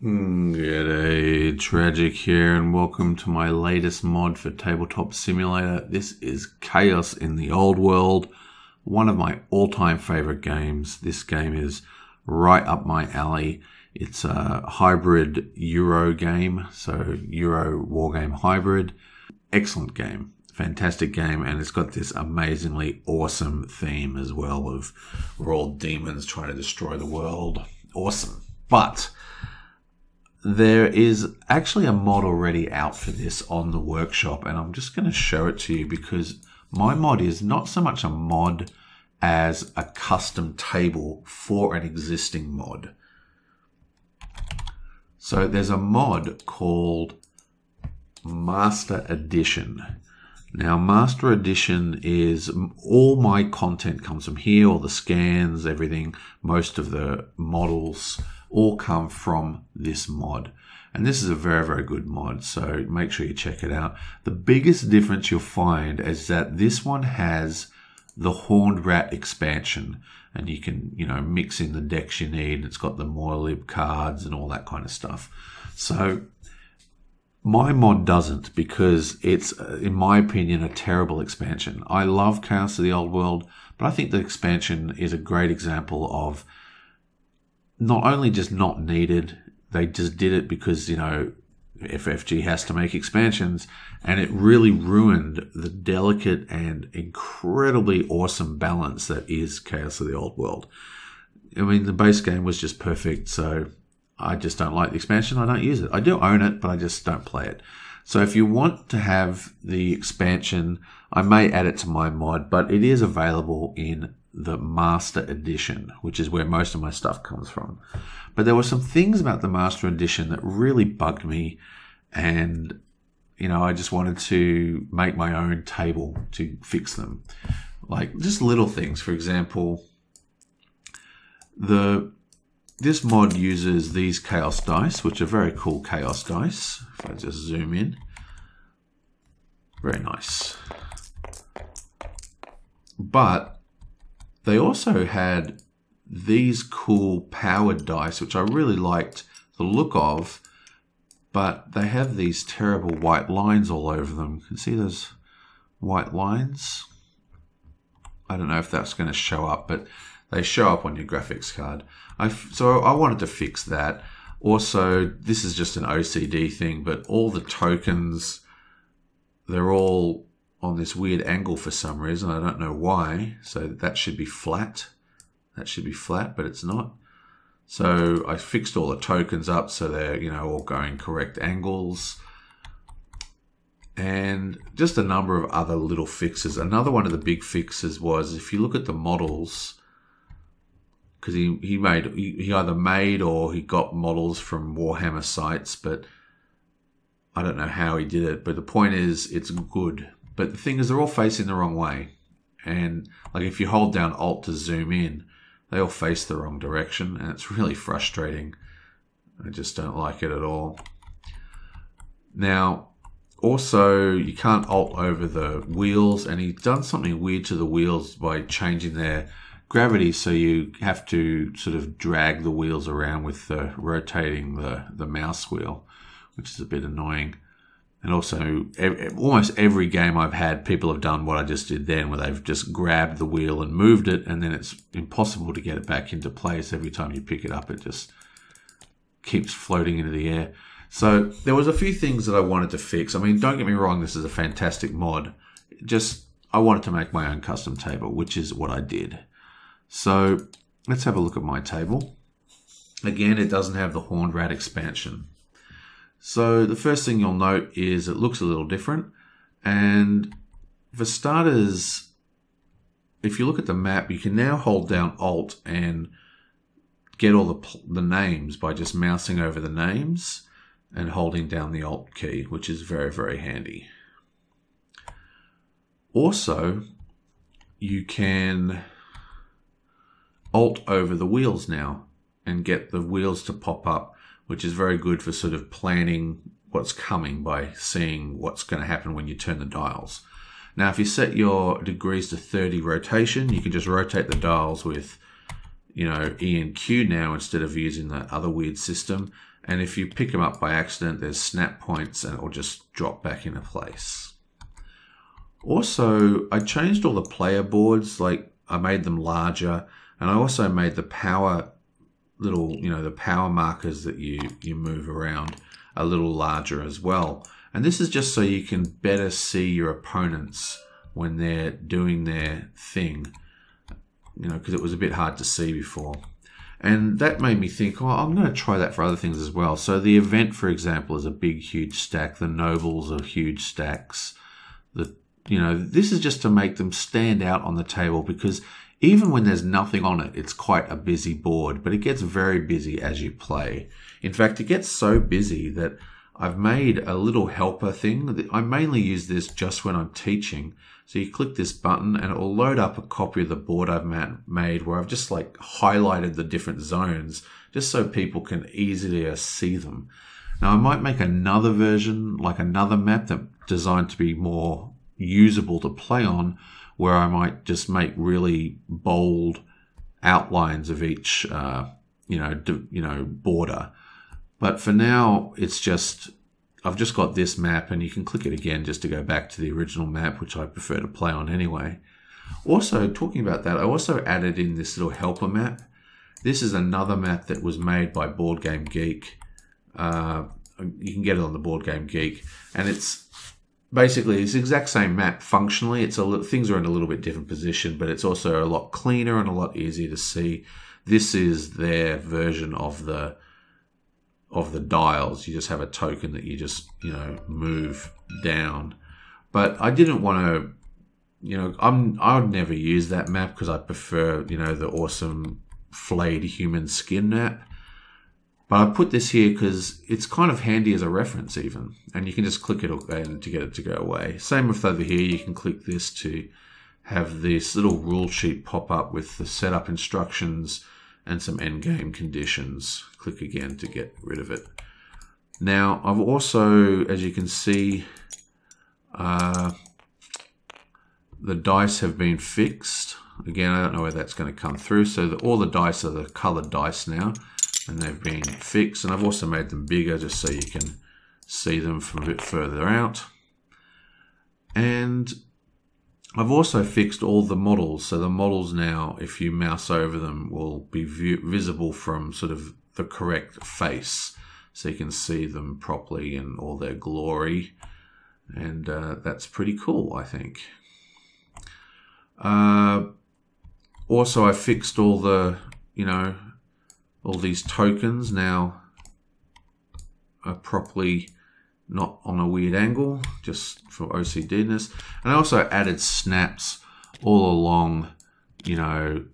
G'day, Tragic here, and welcome to my latest mod for Tabletop Simulator. This is Chaos in the Old World, one of my all-time favorite games. This game is right up my alley. It's a hybrid Euro game, so Euro Wargame hybrid. Excellent game, fantastic game, and it's got this amazingly awesome theme as well of we're all demons trying to destroy the world. Awesome. But there is actually a mod already out for this on the workshop, and I'm just going to show it to you because my mod is not so much a mod as a custom table for an existing mod. So there's a mod called Master Edition. Now, Master Edition is all my content comes from here, all the scans, everything, most of the models all come from this mod. And this is a very, very good mod, so make sure you check it out. The biggest difference you'll find is that this one has the Horned Rat expansion, and you can, mix in the decks you need. It's got the Moilib cards and all that kind of stuff. So my mod doesn't, because it's, in my opinion, a terrible expansion. I love Chaos of the Old World, but I think the expansion is a great example of not only just not needed, they just did it because, FFG has to make expansions, and it really ruined the delicate and incredibly awesome balance that is Chaos of the Old World. I mean, the base game was just perfect, so I just don't like the expansion. I don't use it. I do own it, but I just don't play it. So if you want to have the expansion, I may add it to my mod, but it is available in the Master Edition, which is where most of my stuff comes from. But there were some things about the Master Edition that really bugged me, and I just wanted to make my own table to fix them. Like just little things. For example, this mod uses these Chaos dice, which are very cool Chaos dice. If I just zoom in, very nice. But they also had these cool powered dice, which I really liked the look of, but they have these terrible white lines all over them. You can see those white lines. I don't know if that's going to show up, but they show up on your graphics card. So I wanted to fix that. Also, this is just an OCD thing, but all the tokens, they're all on this weird angle for some reason. I don't know why. So that should be flat. That should be flat, but it's not. So I fixed all the tokens up so they're, all going correct angles. And just a number of other little fixes. Another one of the big fixes was if you look at the models, because he either made or he got models from Warhammer sites, but I don't know how he did it. But the point is, it's good. But the thing is, they're all facing the wrong way. And like if you hold down Alt to zoom in, they all face the wrong direction, and it's really frustrating. I just don't like it at all. Now, also, you can't Alt over the wheels, and he's done something weird to the wheels by changing their gravity, so you have to sort of drag the wheels around with rotating the mouse wheel, which is a bit annoying. And also, almost every game I've had, people have done what I just did then, where they've just grabbed the wheel and moved it, and then it's impossible to get it back into place. Every time you pick it up, it just keeps floating into the air. So there was a few things that I wanted to fix. I mean, don't get me wrong, this is a fantastic mod. I wanted to make my own custom table, which is what I did. So let's have a look at my table. Again, it doesn't have the Horned Rat expansion. So the first thing you'll note is it looks a little different. And for starters, if you look at the map, you can now hold down Alt and get all the names by just mousing over the names and holding down the Alt key, which is very, very handy. Also, you can Alt over the wheels now and get the wheels to pop up, which is very good for sort of planning what's coming by seeing what's going to happen when you turn the dials. Now, if you set your degrees to 30 rotation, you can just rotate the dials with, E and Q now instead of using that other weird system. And if you pick them up by accident, there's snap points and it will just drop back into place. Also, I changed all the player boards, like I made them larger, and I also made the power little, the power markers that you move around a little larger as well. And this is just so you can better see your opponents when they're doing their thing, because it was a bit hard to see before. And that made me think, oh, I'm going to try that for other things as well. So the event, for example, is a big, huge stack. The nobles are huge stacks. This is just to make them stand out on the table, because even when there's nothing on it, it's quite a busy board, but it gets very busy as you play. In fact, it gets so busy that I've made a little helper thing. I mainly use this just when I'm teaching. So you click this button and it will load up a copy of the board I've made, where I've just like highlighted the different zones just so people can easily see them. Now I might make another version, like another map that's designed to be more usable to play on, where I might just make really bold outlines of each border. But for now, I've just got this map, and you can click it again just to go back to the original map, which I prefer to play on anyway. Also, talking about that, I also added in this little helper map. This is another map that was made by Board Game Geek. You can get it on the Board Game Geek, and it's basically the exact same map functionally. Things are in a little bit different position, but it's also a lot cleaner and a lot easier to see. This is their version of the dials. You just have a token that you just move down. But I didn't want to, I would never use that map because I prefer the awesome flayed human skin map. But I put this here because it's kind of handy as a reference even. And you can just click it and to get it to go away. Same with over here, you can click this to have this little rule sheet pop up with the setup instructions and some endgame conditions. Click again to get rid of it. Now, I've also, as you can see, the dice have been fixed. Again, I don't know where that's going to come through. So all the dice are the colored dice now, and they've been fixed. And I've also made them bigger just so you can see them from a bit further out. And I've also fixed all the models. So the models now, if you mouse over them, will be visible from sort of the correct face. So you can see them properly in all their glory. And that's pretty cool, I think. Also, I fixed all the, all these tokens now are properly not on a weird angle, just for OCDness. And I also added snaps all along, the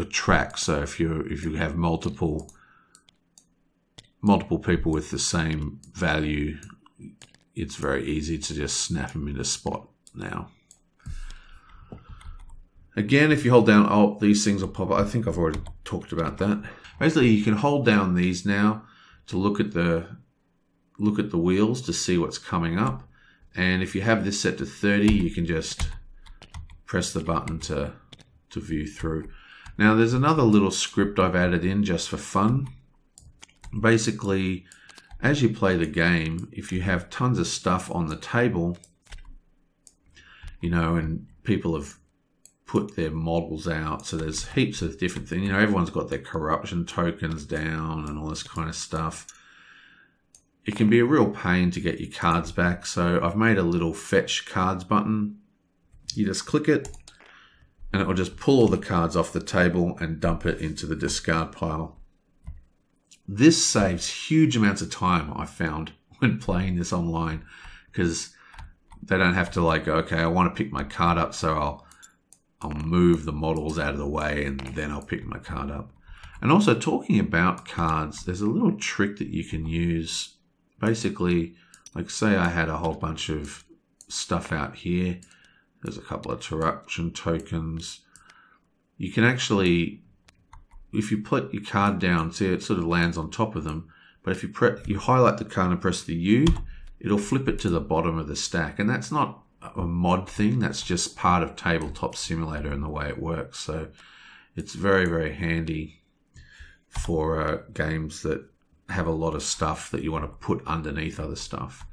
track. So if you have multiple people with the same value, it's very easy to just snap them into spot now. Again, if you hold down, these things will pop up. I think I've already talked about that. Basically, you can hold down these now to look at the wheels to see what's coming up. And if you have this set to 30, you can just press the button to view through. Now, there's another little script I've added in just for fun. Basically, as you play the game, if you have tons of stuff on the table, and people have put their models out, so there's heaps of different things. Everyone's got their corruption tokens down and all this kind of stuff. It can be a real pain to get your cards back, so I've made a little fetch cards button. You just click it, and it will just pull all the cards off the table and dump it into the discard pile. This saves huge amounts of time, I found, when playing this online, because they don't have to go, okay, I want to pick my card up, so I'll move the models out of the way and then I'll pick my card up. And also, talking about cards, there's a little trick that you can use. Basically, say I had a whole bunch of stuff out here. There's a couple of corruption tokens. You can actually, if you put your card down, see it sort of lands on top of them. But if you highlight the card and press the U, it'll flip it to the bottom of the stack. And that's not a mod thing, that's just part of Tabletop Simulator and the way it works. So it's very, very handy. for games that have a lot of stuff that you want to put underneath other stuff.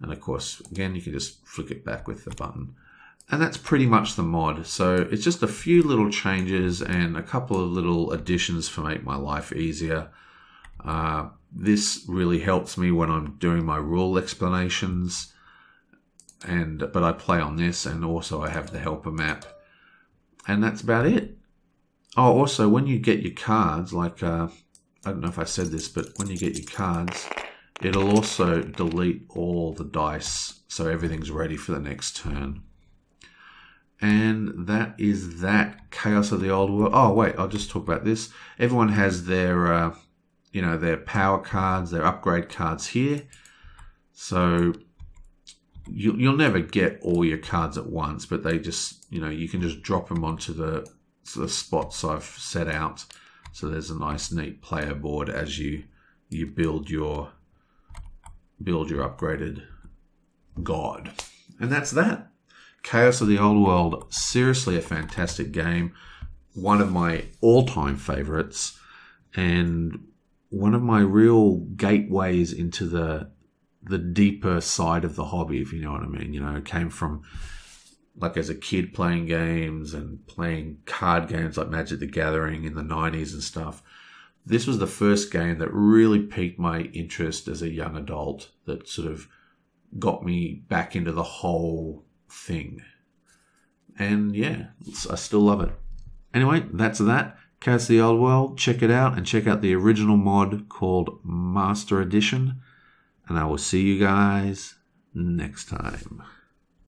And of course, again, you can just flick it back with the button. And that's pretty much the mod. So it's just a few little changes and a couple of little additions to make my life easier. This really helps me when I'm doing my rule explanations. But I play on this, and also I have the helper map. And that's about it. Oh, also, when you get your cards, like, I don't know if I said this, but when you get your cards, it'll also delete all the dice, so everything's ready for the next turn. And that is that. Chaos of the Old World. Oh, wait, I'll just talk about this. Everyone has their, their power cards, their upgrade cards here. So you'll never get all your cards at once, but they just, you can just drop them onto the spots I've set out. So there's a nice, neat player board as you build your upgraded god. And that's that. Chaos of the Old World, seriously a fantastic game. One of my all-time favorites, and one of my real gateways into the deeper side of the hobby, if you know what I mean. It came from, like, as a kid playing games and playing card games like Magic the Gathering in the 90s and stuff. This was the first game that really piqued my interest as a young adult, that sort of got me back into the whole thing. And yeah, I still love it. Anyway, that's that. Chaos of the Old World. Check it out, and check out the original mod called Master Edition. And I will see you guys next time.